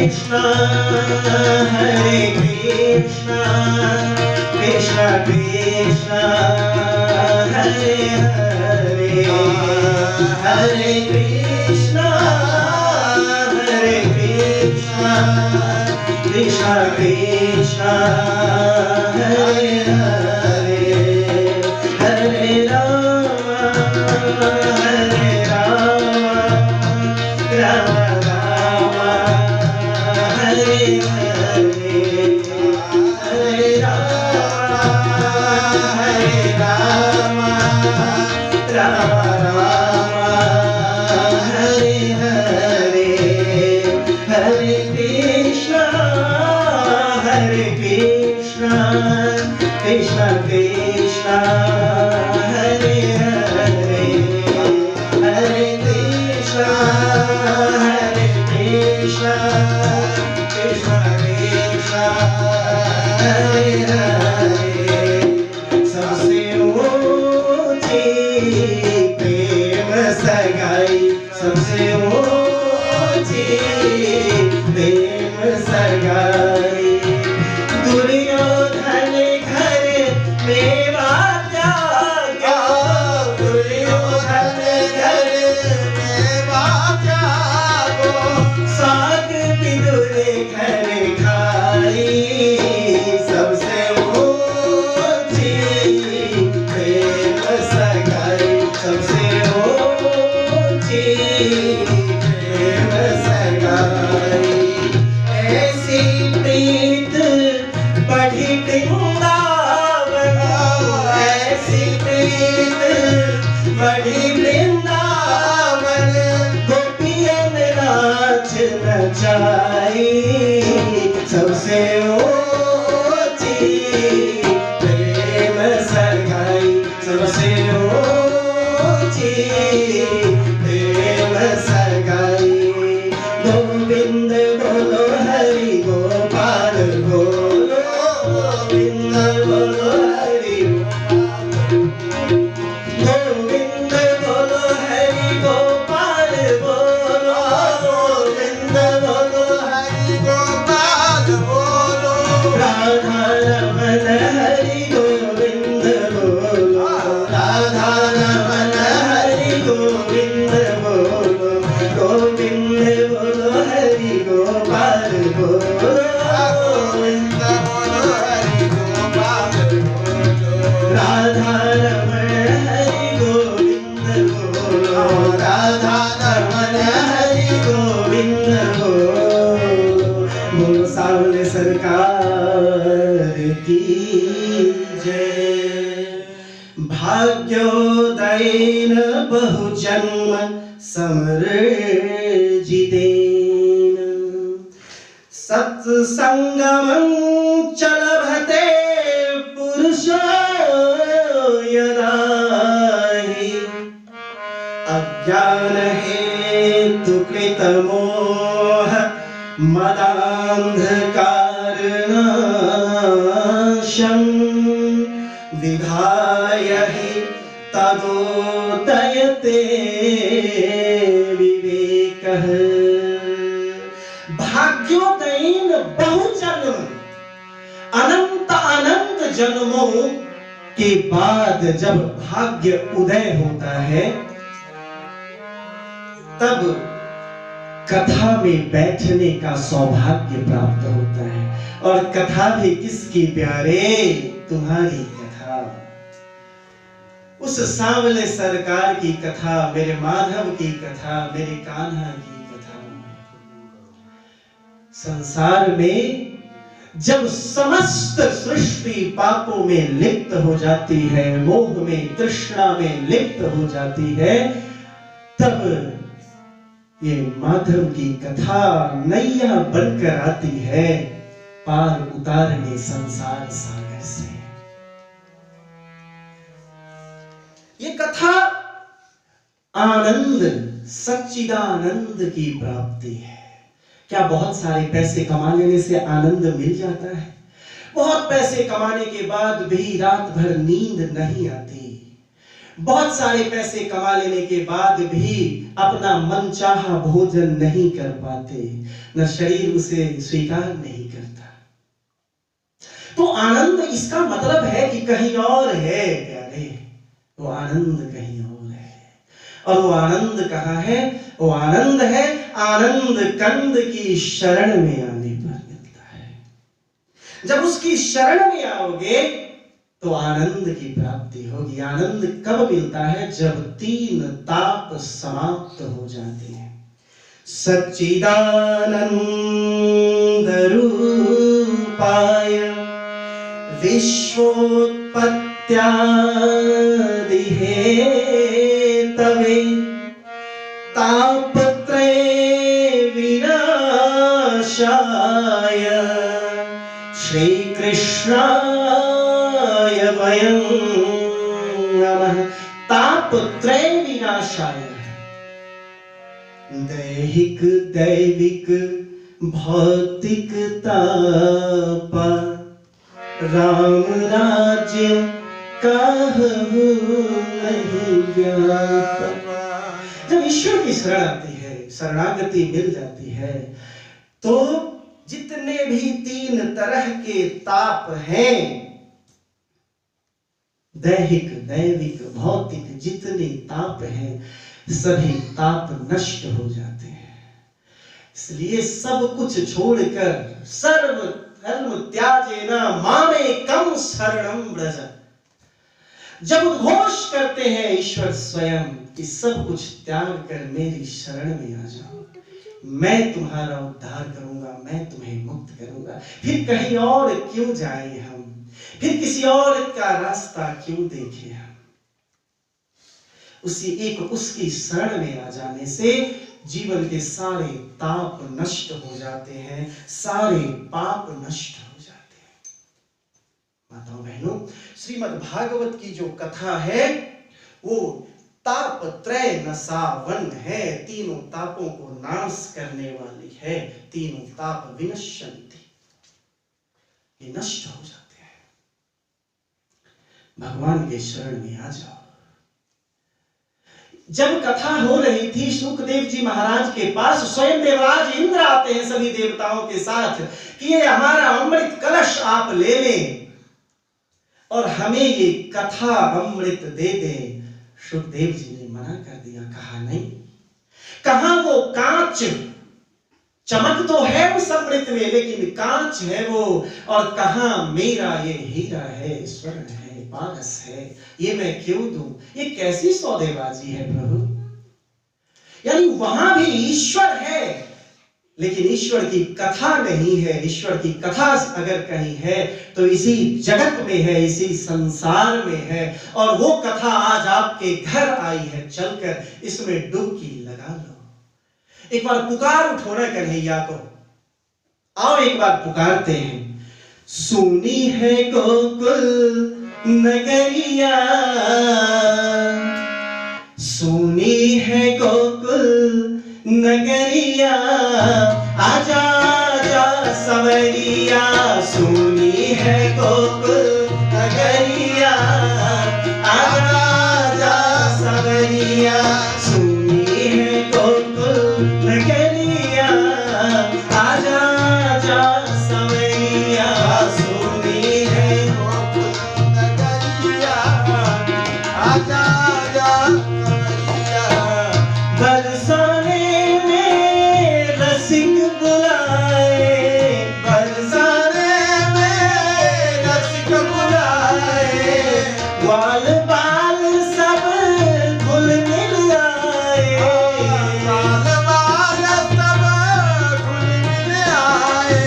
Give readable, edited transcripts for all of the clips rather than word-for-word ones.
Krishna Krishna Hare Hare Hare Krishna Krishna Krishna Hare Hare Hare Rama Rama Rama Hare Hare Hare Rama Rama Rama Hare Hare Hare Krishna Krishna Krishna Hare Hare Hare Krishna Krishna Krishna Hare Hare सबसे ऊंची प्रेम सगाई सबसे ऊंची प्रेम सगाई दुर्योधन घर मेवा त्यागा दुर्योधन घर मेवा त्यागो साग विदुर घर खाई सबसे ऊंची प्रेम सगाई सबसे ऊंची प्रेम सगाई ऐसी प्रीत बढ़ी वृंदावन ऐसी प्रीत बढ़ी वृंदावन गोपियन नाच नचाई सबसे ऊंची प्रेम सगाई सबसे ऊंची प्रेम सगाई गोविंद बोलो हरि गोपाल बोलो गोविंद बोलो हरि गोविंद बोलो हरि गोपाल बोलो गोविंद बोलो हरि गोपाल बोलो राधा रमन हरि गोविंद बोलो राधा रमन हरि गोविंद बोलो गोविंद बोलो हरि गोपाल बोलो गोविंद बोलो हरि गोपाल बोलो राधा रमन हरि गोविंद बोलो राधा रमन हरि गोविंद बोलो सावले सरकार की जय भाग्योदयेन बहुजन्म समर्जितेन सत्संगमं चलभते पुरुषो यदा हि अज्ञान हेतु कृतमोह मदान्धकारनाशं विधाय हि तदोदयते विवेकः भाग्योदयेन बहुजन्म अनंत अनंत जन्मों के बाद जब भाग्य उदय होता है तब कथा में बैठने का सौभाग्य प्राप्त होता है। और कथा भी किसकी प्यारे? तुम्हारी कथा। उस सांवले सरकार की कथा, मेरे माधव की कथा, मेरे कान्हा की कथा। संसार में जब समस्त सृष्टि पापों में लिप्त हो जाती है, मोह में, तृष्णा में लिप्त हो जाती है, तब ये माधव की कथा नैया बनकर आती है पार उतारने संसार सागर से। ये कथा आनंद, सच्चिदानंद की प्राप्ति है। क्या बहुत सारे पैसे कमा लेने से आनंद मिल जाता है? बहुत पैसे कमाने के बाद भी रात भर नींद नहीं आती। बहुत सारे पैसे कमा लेने के बाद भी अपना मनचाहा भोजन नहीं कर पाते, न शरीर उसे स्वीकार नहीं करता। तो आनंद इसका मतलब है कि कहीं और है प्यारे, वो आनंद कहीं और है। और वो आनंद कहाँ है? वो आनंद है आनंद कंद की शरण में आने पर मिलता है। जब उसकी शरण में आओगे तो आनंद की प्राप्ति होगी। आनंद कब मिलता है? जब तीन ताप समाप्त हो जाते हैं। सच्चिदानंद रूपाय विश्वोत्पत्त्यादि हेतवे तापत्रय विनाशाय श्री कृष्णाय वयं नमः। तापत्रय विनाशाय, दैहिक दैविक भौतिक ताप, राम राज्य कहु नहीं व्याप। जब ईश्वर की शरण आती है, शरणागति मिल जाती है, तो जितने भी तीन तरह के ताप हैं, दैहिक दैविक भौतिक जितने ताप हैं, सभी ताप नष्ट हो जाते हैं। इसलिए सब कुछ छोड़कर सर्व धर्म त्याजेन मामेकं शरणं व्रज। जब उद्घोष करते हैं ईश्वर स्वयं कि सब कुछ त्याग कर मेरी शरण में आ जाओ, मैं तुम्हारा उद्धार करूंगा, मैं तुम्हें मुक्त करूंगा, फिर कहीं और क्यों जाएं हम, फिर किसी और का रास्ता क्यों देखें हम। उसकी शरण में आ जाने से जीवन के सारे ताप नष्ट हो जाते हैं, सारे पाप नष्ट हो जाते हैं। माताओं बहनों, श्रीमद् भागवत की जो कथा है वो ताप त्रय नसावन है, तीनों तापों को नाश करने वाली है। तीनों ताप विनश्यन्ति, ये नष्ट हो जाते हैं। भगवान के शरण में आ जाओ। जब कथा हो रही थी शुकदेव जी महाराज के पास, स्वयं देवराज इंद्र आते हैं सभी देवताओं के साथ कि ये हमारा अमृत कलश आप ले लें और हमें ये कथा अमृत दे दें। शुकदेव जी ने मना कर दिया, कहा नहीं। कहां वो कांच, चमक तो है उस अमृत में लेकिन कांच है वो, और कहां मेरा ये हीरा है, स्वर्ण है, पारस है, ये मैं क्यों दूं? ये कैसी सौदेबाजी है प्रभु? यानी वहां भी ईश्वर है लेकिन ईश्वर की कथा नहीं है। ईश्वर की कथा अगर कहीं है तो इसी जगत में है, इसी संसार में है, और वो कथा आज आपके घर आई है। चलकर इसमें डुबकी लगा लो। एक बार पुकार उठो ना कन्हैया को। आओ एक बार पुकारते हैं। सुनी है गोकुल नगरिया, सुनी है गोकुल नगरिया, आजा आजा सवरिया। सुनी है गोकुल नगरिया, आजा आजा सवरिया। सुनी है गोकुल नगरिया, आजा आजा सवरिया। सुनी है गोकुल नगरिया, आजा आजा सवरिया। बरसाने में रसिक बुलाए, बरसाने में रसिक बुलाए। ग्वाल बाल सब घुल मिल आए, ग्वाल बाल सब घुल मिल आए।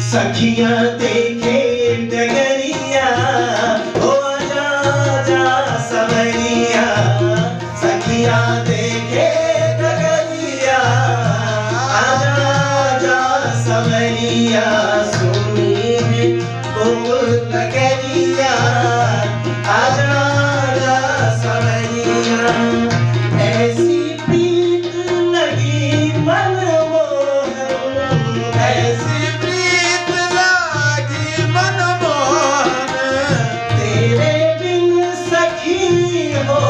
सखियां देखे डगरिया, ओ आजा आजा सवरिया। सखियां देखे डगरिया, आजा आजा सवरिया। सुनी है गोकुल नगरिया, आजा आजा सवरिया। ऐसी प्रीत लगी मनमोहन, ऐसी प्रीत लगी मनमोहन। तेरे बिन सखी हो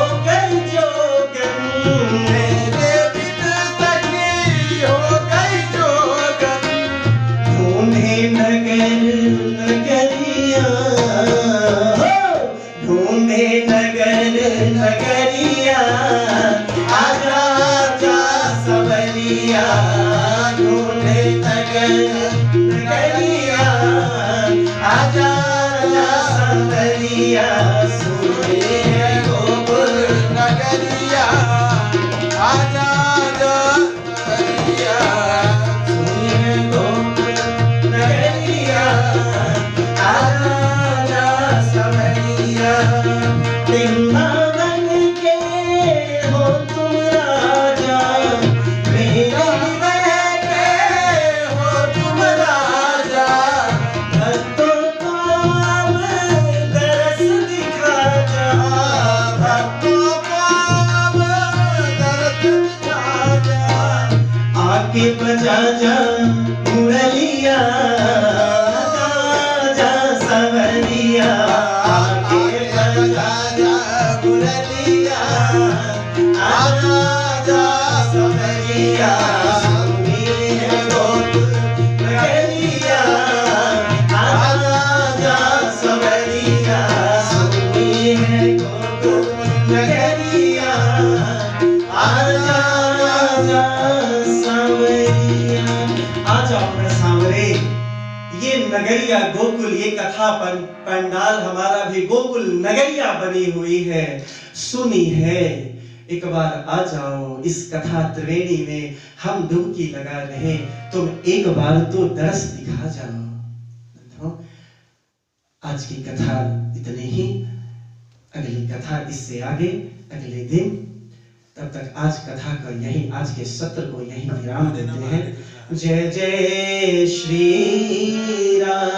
मुरलिया जा सवरिया आके बजा जा मुरलिया आजा सवरिया सुनी है गोकुल नगरिया आजा सवरिया सुनी है गोकुल नगरिया आजा सांवरिया। आ जाओ मैं सांवरे। ये नगरिया गोकुल, ये कथा पंडाल हमारा भी गोकुल नगरिया बनी हुई है, सुनी है। एक बार आ जाओ इस कथा त्रिवेणी में, हम डुबकी लगा रहे, तुम एक बार तो दरस दिखा जाओ। आज की कथा इतने ही, अगली कथा इससे आगे अगले दिन। तब तक आज कथा का यही, आज के सत्र को यही विराम देते हैं। जय जय श्री राम।